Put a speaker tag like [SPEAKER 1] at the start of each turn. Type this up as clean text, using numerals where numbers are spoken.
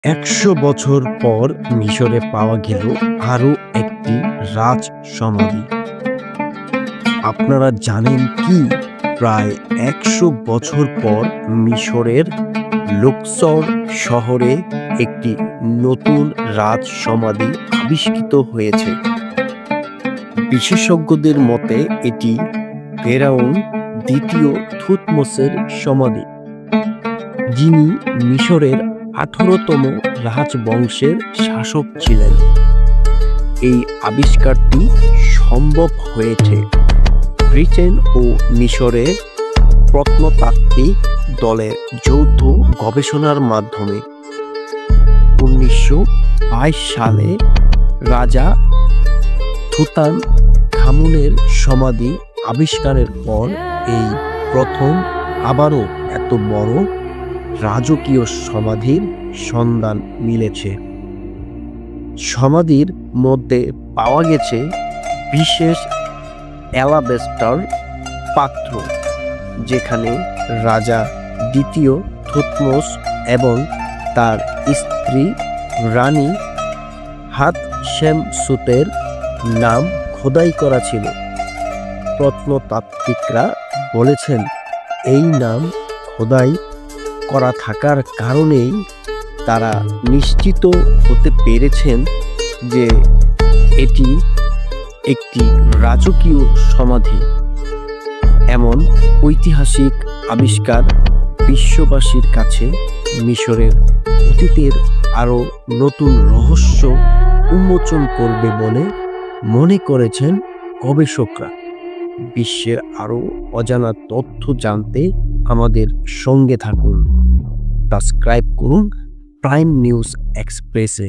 [SPEAKER 1] ১০০ বছর পর মিশরে পাওয়া গেল আরও একটি রাজ সমাধি। আপনারা জানেন কি, প্রায় ১০০ বছর পর মিশরের লুক্সর শহরে একটি নতুন রাজ সমাধি আবিষ্কৃত হয়েছে। বিশেষজ্ঞদের মতে এটি ফেরাউন দ্বিতীয় থুতমোসের সমাধি, যিনি মিশরের ১৮তম রাজবংশের শাসক ছিলেন। এই আবিষ্কারটি সম্ভব হয়েছে ব্রিটেন ও মিশরের প্রত্নতাত্ত্বিক দলের যৌথ গবেষণার মাধ্যমে। ১৯২২ সালে রাজা তুতানখামুনের সমাধি আবিষ্কারের পর এই প্রথম আবারও এত বড় রাজকীয় সমাধির সন্ধান মিলেছে। সমাধির মধ্যে পাওয়া গেছে বিশেষ অ্যালাবেস্টার পাত্র, যেখানে রাজা দ্বিতীয় থুতমোস এবং তার স্ত্রী রানী হাতশেমসুতের নাম খোদাই করা ছিল। প্রত্নতাত্ত্বিকরা বলেছেন, এই নাম খোদাই করা থাকার কারণেই তারা নিশ্চিত হতে পেরেছেন যে এটি একটি রাজকীয় সমাধি। এমন ঐতিহাসিক আবিষ্কার বিশ্ববাসীর কাছে মিশরের অতীতের আরও নতুন রহস্য উন্মোচন করবে বলে মনে করেছেন গবেষকরা। বিশ্বের আরও অজানা তথ্য জানতে আমাদের সঙ্গে থাকুন। সাবস্ক্রাইব করুন প্রাইম নিউজ এক্সপ্রেসে।